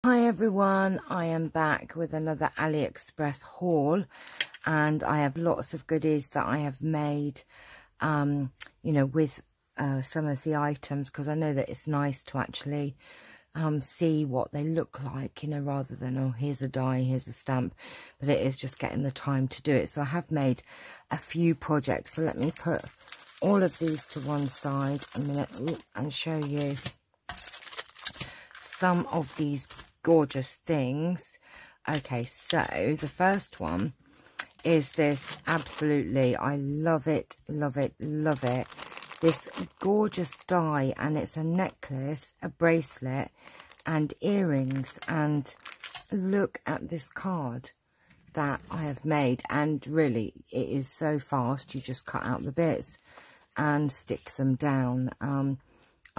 Hi everyone, I am back with another Aliexpress haul, and I have lots of goodies that I have made, with some of the items, because I know that it's nice to actually see what they look like, rather than, oh, here's a die, here's a stamp, but it is just getting the time to do it. So I have made a few projects, so let me put all of these to one side a minute and show you some of these gorgeous things. Okay, so the first one is this, absolutely, I love it, love it, love it. This gorgeous die, and it's a necklace, a bracelet, and earrings. And look at this card that I have made, and really, it is so fast. You just cut out the bits and stick them down.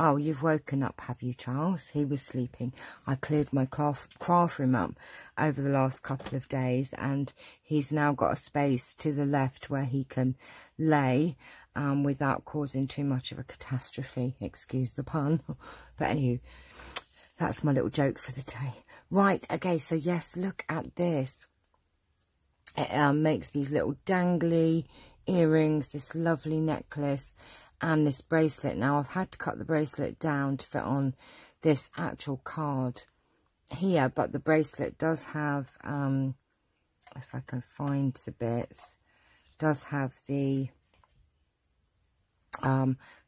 Oh, you've woken up, have you, Charles? He was sleeping. I cleared my craft room up over the last couple of days, and he's now got a space to the left where he can lay without causing too much of a catastrophe. Excuse the pun. But anyway, that's my little joke for the day. Right, okay, so yes, look at this. It makes these little dangly earrings, this lovely necklace, and this bracelet. Now, I've had to cut the bracelet down to fit on this actual card here, but the bracelet does have, if I can find the bits, does have the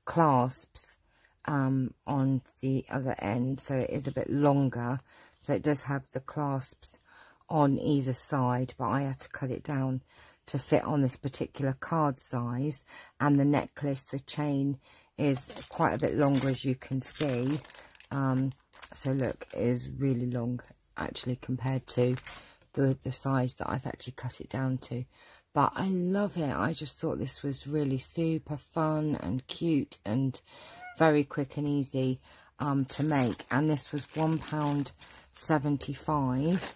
clasps on the other end, so it is a bit longer, so it does have the clasps on either side, but I had to cut it down to fit on this particular card size. And the necklace, the chain is quite a bit longer, as you can see. So look, it is really long actually compared to the size that I've actually cut it down to. But I love it. I just thought this was really super fun and cute and very quick and easy to make. And this was £1.75.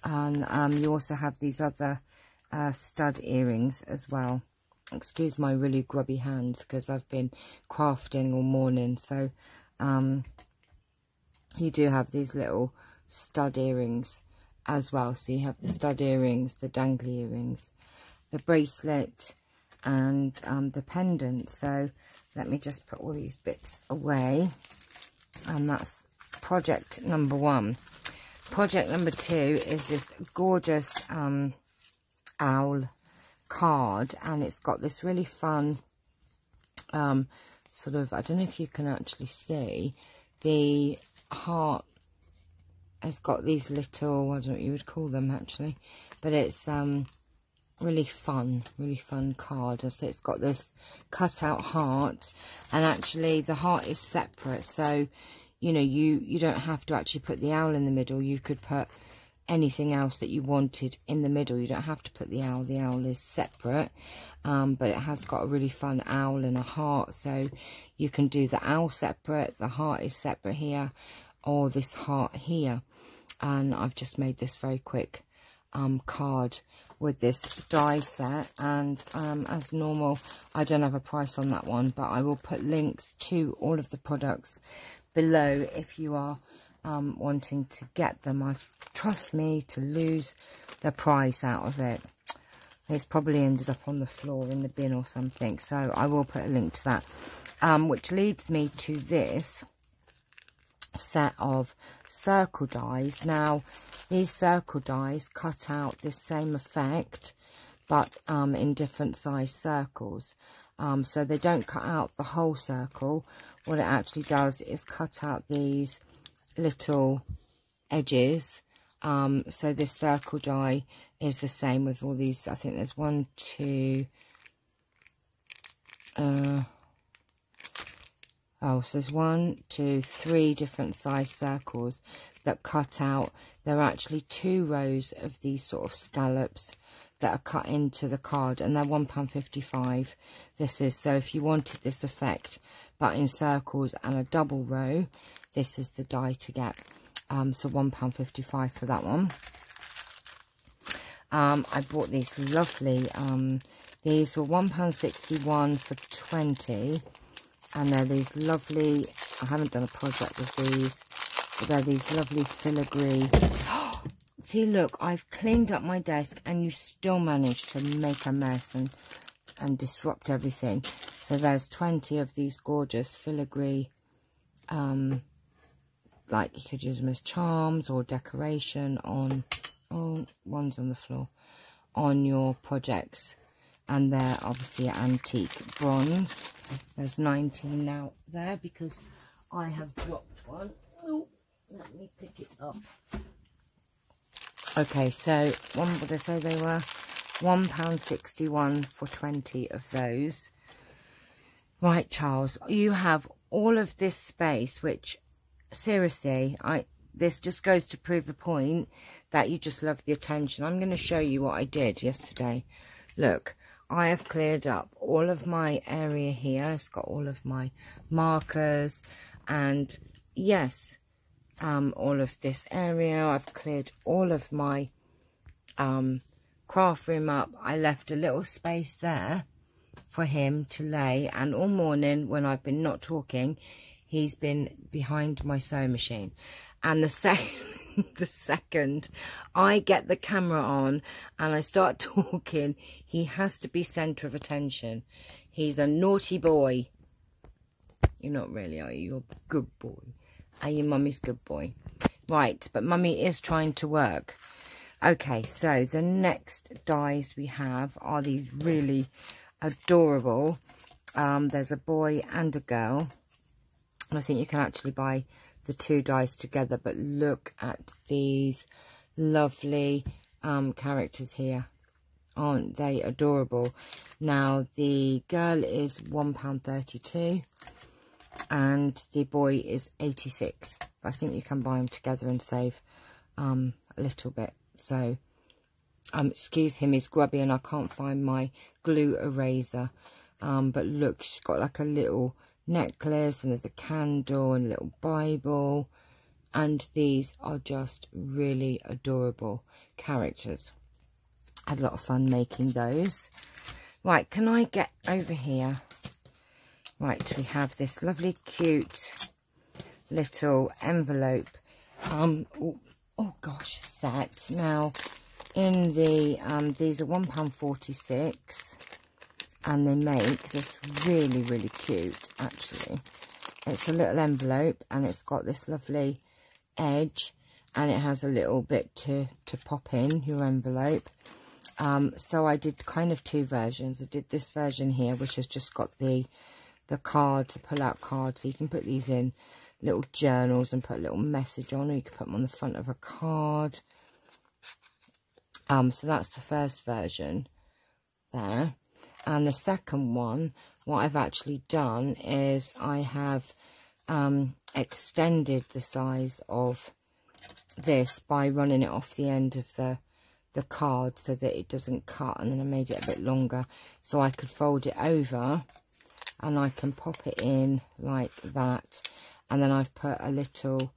And you also have these other stud earrings as well. Excuse my really grubby hands because I've been crafting all morning. So you do have these little stud earrings as well. So you have the stud earrings, the dangly earrings, the bracelet, and the pendant. So let me just put all these bits away, and that's project number one. Project number two is this gorgeous owl card, and it's got this really fun sort of, I don't know if you can actually see, the heart has got these little, I don't know what you would call them actually, but it's really fun card. So it's got this cut out heart, and actually the heart is separate, so you don't have to actually put the owl in the middle. You could put anything else that you wanted in the middle. You don't have to put the owl. The owl is separate, but it has got a really fun owl and a heart, so you can do the owl separate, the heart is separate here, or this heart here. And I've just made this very quick card with this die set, and as normal, I don't have a price on that one, but I will put links to all of the products below if you are wanting to get them. Trust me, to lose the price out of it, it's probably ended up on the floor in the bin or something, so I will put a link to that, which leads me to this set of circle dies. Now, these circle dies cut out this same effect, but in different size circles. So they don't cut out the whole circle. What it actually does is cut out these little edges. So this circle die is the same with all these. I think there's 1, 2, so there's 1, 2, 3 different size circles that cut out. There are actually 2 rows of these sort of scallops that are cut into the card, and they're £1.55. This is, so if you wanted this effect but in circles and a double row, this is the die to get. So £1.55 for that one. I bought these lovely, these were £1.61 for 20, and they're these lovely, I haven't done a project with these, But they're these lovely filigree. See, look, I've cleaned up my desk and you still managed to make a mess and disrupt everything. So there's 20 of these gorgeous filigree, like you could use them as charms or decoration on, oh, one's on the floor, on your projects. And they're obviously antique bronze. There's 19 now there because I have dropped one. Oh, let me pick it up. Okay, so what did I say they were? £1.61 for 20 of those. Right, Charles, you have all of this space, which seriously, this just goes to prove a point that you just love the attention. I'm going to show you what I did yesterday. Look, I have cleared up all of my area here. It's got all of my markers and yes, all of this area. I've cleared all of my craft room up. I left a little space there for him to lay, and all morning when I've been not talking, he's been behind my sewing machine. And the second I get the camera on and I start talking, he has to be centre of attention. He's a naughty boy. You're not really, are you? You're a good boy. Are you mummy's good boy? Right, but mummy is trying to work. Okay, so the next dies we have are these really adorable. There's a boy and a girl. And I think you can actually buy the two dies together, but look at these lovely characters here. Aren't they adorable? Now, the girl is £1.32 and the boy is 86. I think you can buy them together and save a little bit. So, excuse him, he's grubby and I can't find my glue eraser. But look, she's got like a little necklace and there's a candle and a little Bible. And these are just really adorable characters. I had a lot of fun making those. Right, can I get over here? Right, we have this lovely cute little envelope. Oh gosh, set. Now, in the, these are £1.46 and they make this really, really cute, actually. It's a little envelope and it's got this lovely edge and it has a little bit to pop in your envelope. So I did kind of two versions. I did this version here, which has just got the cards, the pull-out cards, so you can put these in little journals and put a little message on, or you can put them on the front of a card. So that's the first version there. And the second one, what I've actually done is I have extended the size of this by running it off the end of the card so that it doesn't cut, and then I made it a bit longer so I could fold it over and I can pop it in like that. And then I've put a little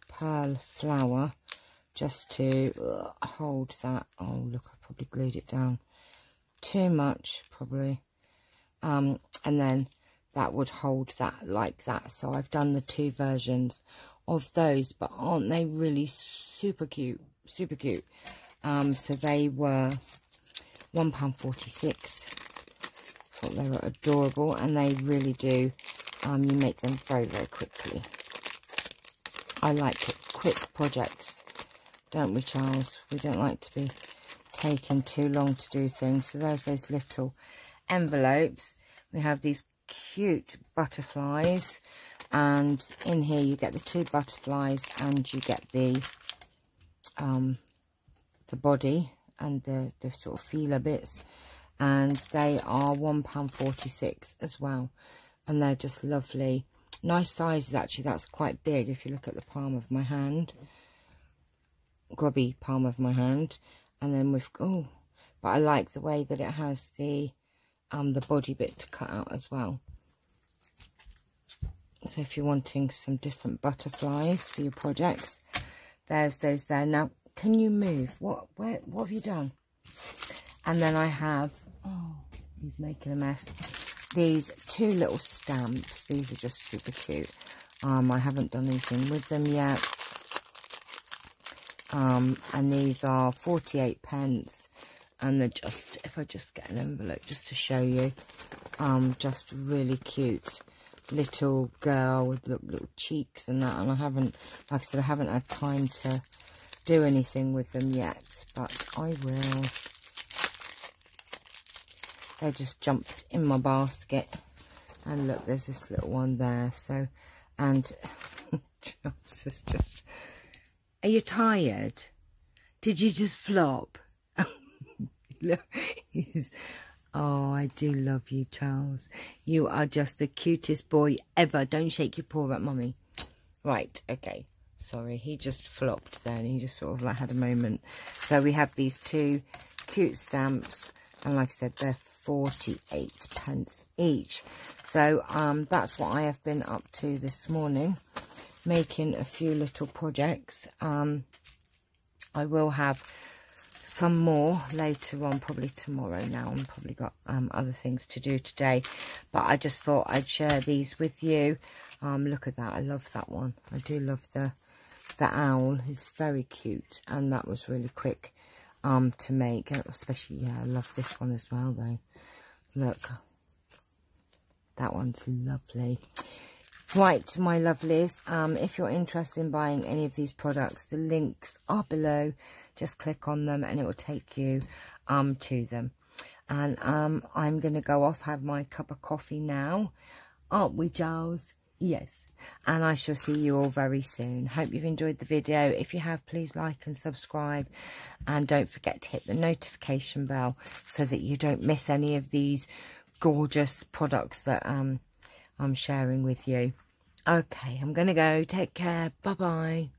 pearl flower just to hold that. Oh look, I probably glued it down too much probably, and then that would hold that like that. So I've done the two versions of those, but aren't they really super cute, super cute? So they were £1.46. Thought they were adorable, and they really do, you make them very, very quickly. I like quick projects, don't we, Charles? We don't like to be taking too long to do things. So there's those little envelopes. We have these cute butterflies, and in here you get the two butterflies and you get the body and the sort of feeler bits, and they are £1.46 as well, and they're just lovely, nice sizes. Actually, that's quite big if you look at the palm of my hand, grubby palm of my hand. And then we've, oh, but I like the way that it has the body bit to cut out as well. So if you're wanting some different butterflies for your projects, there's those there. Now, can you move? What have you done? And then I have, oh, he's making a mess. These two little stamps. These are just super cute. I haven't done anything with them yet. And these are 48p, and they're just, if I just get an envelope just to show you, just really cute little girl with little cheeks and that. And I haven't, like I said, I haven't had time to do anything with them yet, but I will. They just jumped in my basket, and look, there's this little one there. So, and just, are you tired? Did you just flop? Look, oh, I do love you, Charles. You are just the cutest boy ever. Don't shake your paw at mummy. Right, okay. Sorry, he just flopped then. He just sort of like had a moment. So we have these two cute stamps, and like I said, they're 48p each. So that's what I have been up to this morning, making a few little projects. I will have some more later on, probably tomorrow now. I've probably got other things to do today, but I just thought I'd share these with you. Look at that, I love that one. I do love the owl. It's very cute, and that was really quick to make, especially, yeah, I love this one as well though. Look, that one's lovely. Right, my lovelies, if you're interested in buying any of these products, the links are below. Just click on them and it will take you to them. And I'm going to go off, have my cup of coffee now. Aren't we, Giles? Yes. And I shall see you all very soon. Hope you've enjoyed the video. If you have, please like and subscribe. And don't forget to hit the notification bell so that you don't miss any of these gorgeous products that I'm sharing with you. Okay, I'm going to go. Take care. Bye-bye.